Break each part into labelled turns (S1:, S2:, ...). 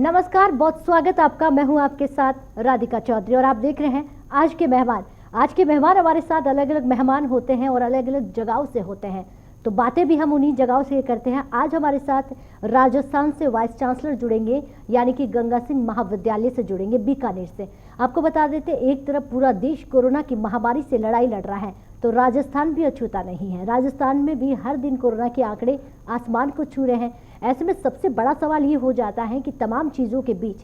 S1: नमस्कार, बहुत स्वागत आपका। मैं हूं आपके साथ राधिका चौधरी और आप देख रहे हैं आज के मेहमान। आज के मेहमान हमारे साथ अलग अलग मेहमान होते हैं और अलग अलग जगहों से होते हैं, तो बातें भी हम उन्हीं जगहों से करते हैं। आज हमारे साथ राजस्थान से वाइस चांसलर जुड़ेंगे, यानी कि गंगा सिंह महाविद्यालय से जुड़ेंगे, बीकानेर से। आपको बता देते, एक तरफ पूरा देश कोरोना की महामारी से लड़ाई लड़ रहा है, तो राजस्थान भी अछूता नहीं है। राजस्थान में भी हर दिन कोरोना के आंकड़े आसमान को छू रहे हैं। ऐसे में सबसे बड़ा सवाल ये हो जाता है कि तमाम चीज़ों के बीच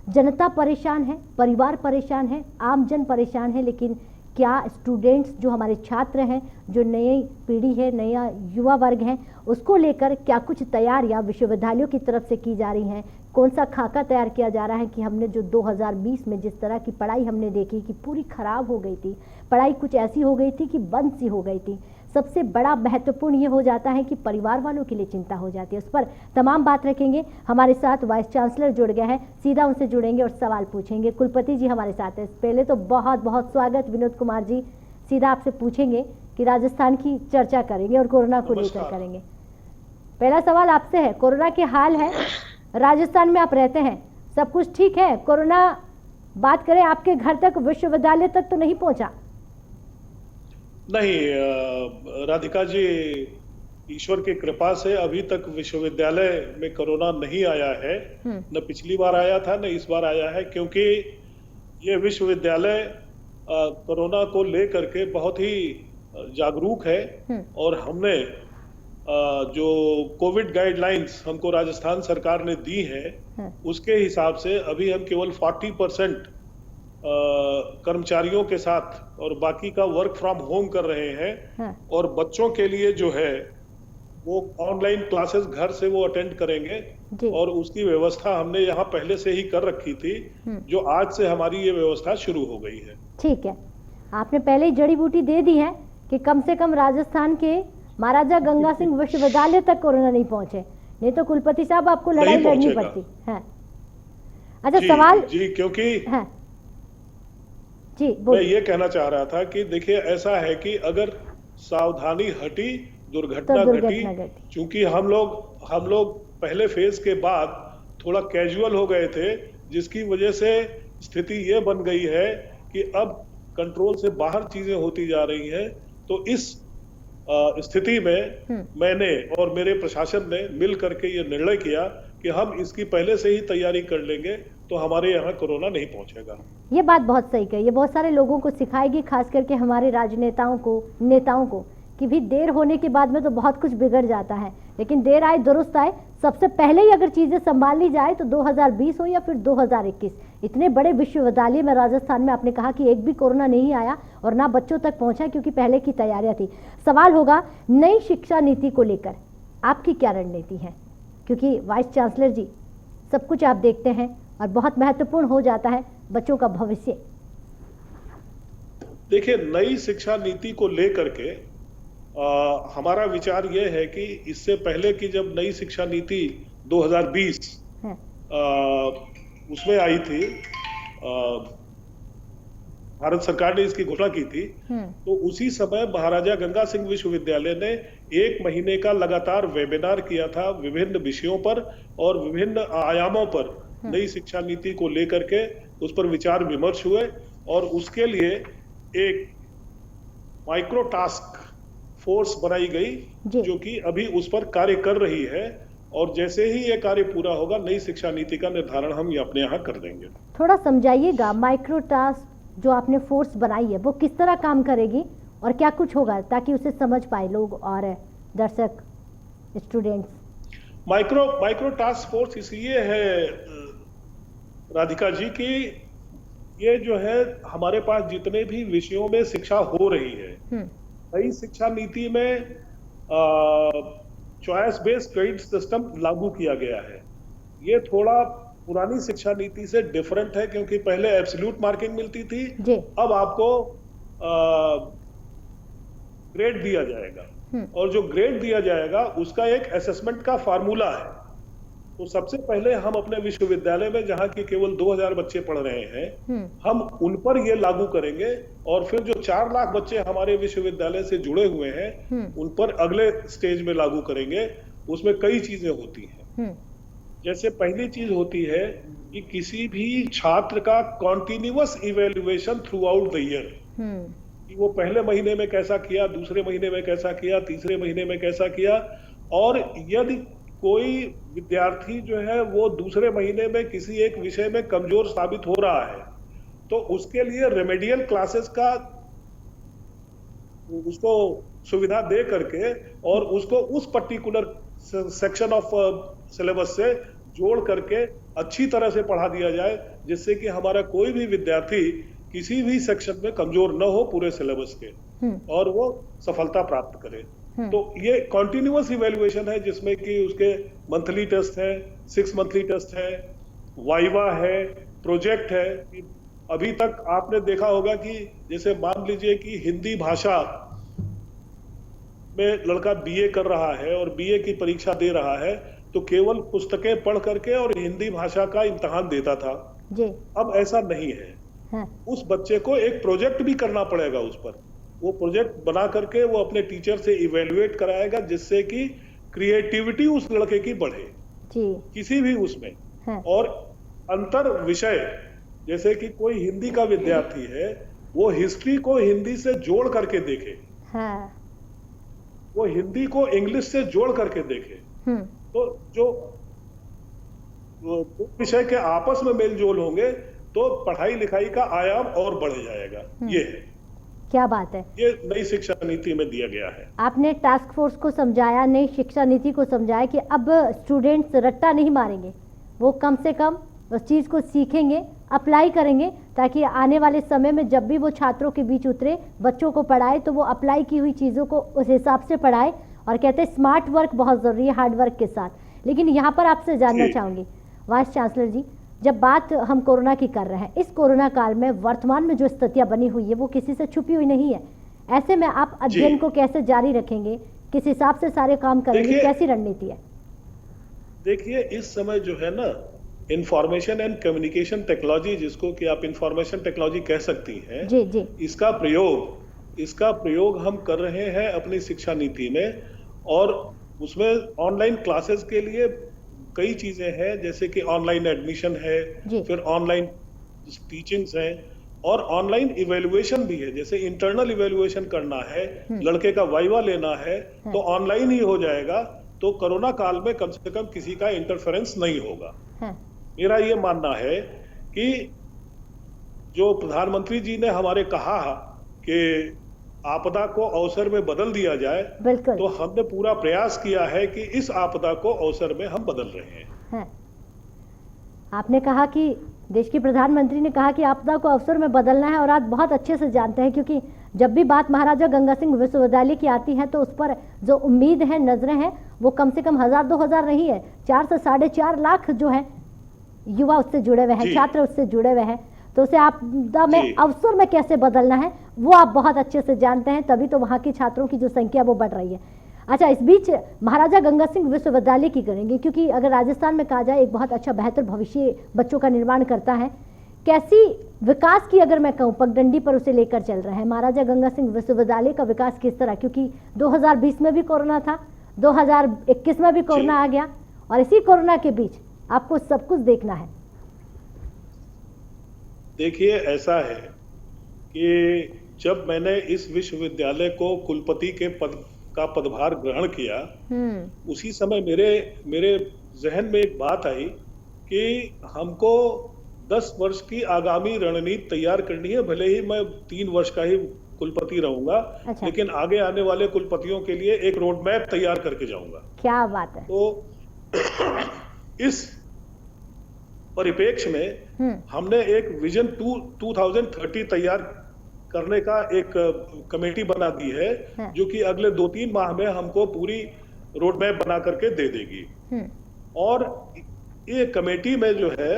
S1: जनता परेशान है, परिवार परेशान है, आम जन परेशान है, लेकिन क्या स्टूडेंट्स, जो हमारे छात्र हैं, जो नई पीढ़ी है, नया युवा वर्ग है, उसको लेकर क्या कुछ तैयारियां विश्वविद्यालयों की तरफ से की जा रही हैं? कौन सा खाका तैयार किया जा रहा है कि हमने जो 2020 में जिस तरह की पढ़ाई हमने देखी कि पूरी खराब हो गई थी, पढ़ाई कुछ ऐसी हो गई थी कि बंद सी हो गई थी। सबसे बड़ा महत्वपूर्ण ये हो जाता है कि परिवार वालों के लिए चिंता हो जाती है। उस पर तमाम बात रखेंगे। हमारे साथ वाइस चांसलर जुड़ गए हैं, सीधा उनसे जुड़ेंगे और सवाल पूछेंगे। कुलपति जी हमारे साथ हैं। पहले तो बहुत बहुत स्वागत विनोद कुमार जी। सीधा आपसे पूछेंगे कि राजस्थान की चर्चा करेंगे और कोरोना को लेकर करेंगे। पहला सवाल आपसे है, कोरोना के हाल है राजस्थान में, आप रहते हैं, सब कुछ ठीक है? कोरोना बात करें आपके घर तक, विश्वविद्यालय तक तो नहीं पहुंचा?
S2: नहीं राधिका जी, ईश्वर की कृपा से अभी तक विश्वविद्यालय में कोरोना नहीं आया है। न पिछली बार आया था न इस बार आया है, क्योंकि ये विश्वविद्यालय कोरोना को लेकर के बहुत ही जागरूक है। और हमने जो कोविड गाइडलाइंस हमको राजस्थान सरकार ने दी है, उसके हिसाब से अभी हम केवल 40% कर्मचारियों के साथ और बाकी का वर्क फ्रॉम होम कर रहे हैं। और बच्चों के लिए जो है वो ऑनलाइन क्लासेस घर से वो अटेंड करेंगे, और उसकी व्यवस्था हमने यहाँ पहले से ही कर रखी थी, जो आज से हमारी ये व्यवस्था शुरू हो गई है।
S1: ठीक है, आपने पहले ही जड़ी बूटी दे दी है कि कम से कम राजस्थान के महाराजा गंगा सिंह विश्वविद्यालय तक कोरोना नहीं पहुंचे, नहीं तो कुलपति साहब आपको लड़ाई लड़नी पड़ती है। अच्छा, सवाल
S2: जी, क्योंकि
S1: जी
S2: मैं ये कहना चाह रहा था कि देखिए, ऐसा है कि अगर सावधानी हटी दुर्घटना घटी। चूंकि हम लोग पहले फेज के बाद थोड़ा कैजुअल हो गए थे, जिसकी वजह से स्थिति ये बन गई है कि अब कंट्रोल से बाहर चीजें होती जा रही हैं। तो इस स्थिति में मैंने और मेरे प्रशासन ने मिल करके ये निर्णय किया कि हम इसकी पहले से ही तैयारी कर लेंगे, तो हमारे यहाँ कोरोना नहीं पहुंचेगा।
S1: ये बात बहुत सही कही, ये बहुत सारे लोगों को सिखाएगी, खास करके हमारे राजनेताओं को, नेताओं को, कि भी देर होने के बाद में तो बहुत कुछ बिगड़ जाता है, लेकिन देर आए दुरुस्त आए। सबसे पहले ही अगर चीजें संभाल ली जाए तो 2020 हो या फिर 2021, इतने बड़े विश्वविद्यालय में राजस्थान में आपने कहा कि एक भी कोरोना नहीं आया और ना बच्चों तक पहुंचा, क्योंकि पहले की तैयारियां थी। सवाल होगा नई शिक्षा नीति को लेकर आपकी क्या रणनीति है, क्योंकि वाइस चांसलर जी सब कुछ आप देखते हैं और बहुत महत्वपूर्ण हो जाता है बच्चों का भविष्य।
S2: देखिए, नई शिक्षा नीति को लेकर के हमारा विचार यह है कि इससे पहले की जब नई शिक्षा नीति 2020 उसमें आई थी, भारत सरकार ने इसकी घोषणा की थी, तो उसी समय महाराजा गंगा सिंह विश्वविद्यालय ने 1 महीने का लगातार वेबिनार किया था विभिन्न विषयों पर और विभिन्न आयामों पर। नई शिक्षा नीति को लेकर के उस पर विचार विमर्श हुए, और उसके लिए एक माइक्रो टास्क फोर्स बनाई गई, जो कि अभी उस पर कार्य कर रही है। और जैसे ही ये कार्य पूरा होगा, नई शिक्षा नीति का निर्धारण हम अपने यहाँ कर देंगे।
S1: थोड़ा समझाइएगा, माइक्रो टास्क जो आपने फोर्स बनाई है वो किस तरह काम करेगी और क्या कुछ होगा, ताकि उसे समझ पाए लोग और दर्शक, स्टूडेंट्स।
S2: माइक्रो टास्क फोर्स इसलिए है राधिका जी कि ये जो है हमारे पास जितने भी विषयों में शिक्षा हो रही है, नई शिक्षा नीति में चॉइस बेस्ड क्रेडिट सिस्टम लागू किया गया है। ये थोड़ा पुरानी शिक्षा नीति से डिफरेंट है, क्योंकि पहले एब्सोल्यूट मार्किंग मिलती थी, अब आपको ग्रेड दिया जाएगा, और जो ग्रेड दिया जाएगा उसका एक असेसमेंट का फार्मूला है। तो सबसे पहले हम अपने विश्वविद्यालय में, जहां की केवल 2000 बच्चे पढ़ रहे हैं, हम उन पर ये लागू करेंगे, और फिर जो 4 लाख बच्चे हमारे विश्वविद्यालय से जुड़े हुए हैं उन पर अगले स्टेज में लागू करेंगे। उसमें कई चीजें होती हैं। जैसे पहली चीज होती है कि किसी भी छात्र का continuous evaluation through out the year, कि वो पहले महीने में कैसा किया, दूसरे महीने में कैसा किया, तीसरे महीने में कैसा किया। और यदि कोई विद्यार्थी जो है वो दूसरे महीने में किसी एक विषय में कमजोर साबित हो रहा है, तो उसके लिए रेमेडियल क्लासेस का उसको सुविधा दे करके और उसको उस पर्टिकुलर सेक्शन ऑफ सिलेबस से जोड़ करके अच्छी तरह से पढ़ा दिया जाए, जिससे कि हमारा कोई भी विद्यार्थी किसी भी सेक्शन में कमजोर न हो पूरे सिलेबस के, और वो सफलता प्राप्त करे। तो ये कॉन्टिन्यूअस इवेल्युएशन है, जिसमें कि उसके मंथली टेस्ट है, 6 मंथली टेस्ट है, वाइवा है, प्रोजेक्ट है। अभी तक आपने देखा होगा कि जैसे मान लीजिए कि हिंदी भाषा में लड़का बीए कर रहा है और बीए की परीक्षा दे रहा है, तो केवल पुस्तकें पढ़ करके और हिंदी भाषा का इम्तिहान देता था जी। अब ऐसा नहीं है, उस बच्चे को एक प्रोजेक्ट भी करना पड़ेगा उस पर। वो प्रोजेक्ट बना करके वो अपने टीचर से इवेल्युएट कराएगा, जिससे कि क्रिएटिविटी उस लड़के की बढ़े जी। किसी भी उसमें। और अंतर विषय, जैसे कि कोई हिंदी का विद्यार्थी है, वो हिस्ट्री को हिंदी से जोड़ करके देखे, वो हिंदी को इंग्लिश से जोड़ करके देखे, तो जो विषय के आपस में मेल जोल होंगे तो पढ़ाई लिखाई का आयाम और बढ़ जाएगा। ये है,
S1: क्या बात है,
S2: ये नई शिक्षा नीति में दिया गया है।
S1: आपने टास्क फोर्स को समझाया, नई शिक्षा नीति को समझाया कि अब स्टूडेंट्स रट्टा नहीं मारेंगे, वो कम से कम उस चीज़ को सीखेंगे, अप्लाई करेंगे, ताकि आने वाले समय में जब भी वो छात्रों के बीच उतरे, बच्चों को पढ़ाए, तो वो अप्लाई की हुई चीज़ों को उस हिसाब से पढ़ाए। और कहते हैं स्मार्ट वर्क बहुत ज़रूरी है हार्ड वर्क के साथ। लेकिन यहाँ पर आपसे जानना चाहूँगी वाइस चांसलर जी, जब बात हम कोरोना की कर रहे हैं, इस कोरोना काल में वर्तमान में जो स्थितियाँ बनी हुई है वो किसी से छुपी हुई नहीं है। ऐसे में आप अध्ययन को कैसे जारी रखेंगे, किस हिसाब से सारे काम करेंगे, कैसी रणनीति है?
S2: देखिए, इस समय जो है ना, इंफॉर्मेशन एंड कम्युनिकेशन टेक्नोलॉजी, जिसको कि आप इंफॉर्मेशन टेक्नोलॉजी कह सकती हैं जी जी, इसका प्रयोग हम कर रहे हैं अपनी शिक्षा नीति में। और उसमें ऑनलाइन क्लासेस के लिए कई चीजें हैं, जैसे कि ऑनलाइन एडमिशन है, फिर ऑनलाइन टीचिंग्स है, और ऑनलाइन इवेल्युएशन भी है। जैसे इंटरनल इवेल्युएशन करना है, लड़के का वाइवा लेना है, तो ऑनलाइन ही हो जाएगा। तो कोरोना काल में कम से कम किसी का इंटरफेरेंस नहीं होगा। मेरा ये मानना है कि जो प्रधानमंत्री जी ने हमारे कहा कि आपदा को अवसर में बदल दिया जाए, तो हमने पूरा प्रयास किया है कि इस आपदा को अवसर में हम बदल रहे हैं।
S1: आपने कहा कि देश के प्रधानमंत्री ने कहा कि आपदा को अवसर में बदलना है, और आप बहुत अच्छे से जानते हैं, क्योंकि जब भी बात महाराजा गंगा सिंह विश्वविद्यालय की आती है तो उस पर जो उम्मीद है, नजरें हैं, वो कम से कम 1000-2000 नहीं है, 4 से 4.5 लाख जो है युवा उससे जुड़े हुए हैं, छात्र उससे जुड़े हुए हैं। तो उसे आपदा में अवसर में कैसे बदलना है वो आप बहुत अच्छे से जानते हैं, तभी तो वहाँ के छात्रों की जो संख्या वो बढ़ रही है। अच्छा, इस बीच महाराजा गंगा सिंह विश्वविद्यालय की करेंगे, क्योंकि अगर राजस्थान में कहा जाए एक बहुत अच्छा बेहतर भविष्य बच्चों का निर्माण करता है, कैसी विकास की अगर मैं कहूँ पगडंडी पर उसे लेकर चल रहे हैं महाराजा गंगा सिंह विश्वविद्यालय का विकास किस तरह? क्योंकि 2020 में भी कोरोना था, 2021 में भी कोरोना आ गया, और इसी कोरोना के बीच आपको सब कुछ देखना है।
S2: देखिए, ऐसा है कि जब मैंने इस विश्वविद्यालय को कुलपति के पद का पदभार ग्रहण किया, उसी समय मेरे जहन में एक बात आई कि हमको 10 वर्ष की आगामी रणनीति तैयार करनी है। भले ही मैं 3 वर्ष का ही कुलपति रहूंगा, लेकिन आगे आने वाले कुलपतियों के लिए एक रोड मैप तैयार करके जाऊंगा।
S1: क्या बात है।
S2: तो इस परिप्रेक्ष्य में हमने एक विजन 2030 तैयार करने का एक कमेटी बना दी है, जो कि अगले 2-3 माह में हमको पूरी रोड मैप बना करके दे देगी। और ये कमेटी में जो है,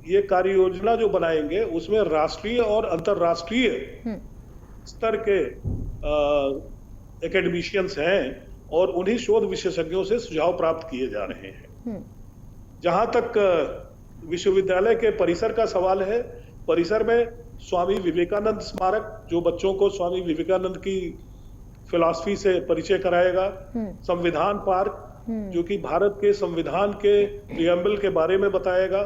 S2: ये कार्य योजना जो बनाएंगे, उसमें राष्ट्रीय और अंतर्राष्ट्रीय स्तर के एकेडमिशियंस हैं, और उन्हीं शोध विशेषज्ञों से सुझाव प्राप्त किए जा रहे हैं। जहां तक विश्वविद्यालय के परिसर का सवाल है, परिसर में स्वामी विवेकानंद स्मारक, जो बच्चों को स्वामी विवेकानंद की फिलॉसफी से परिचय कराएगा, संविधान पार्क, जो कि भारत के संविधान के प्रियम्बल के बारे में बताएगा।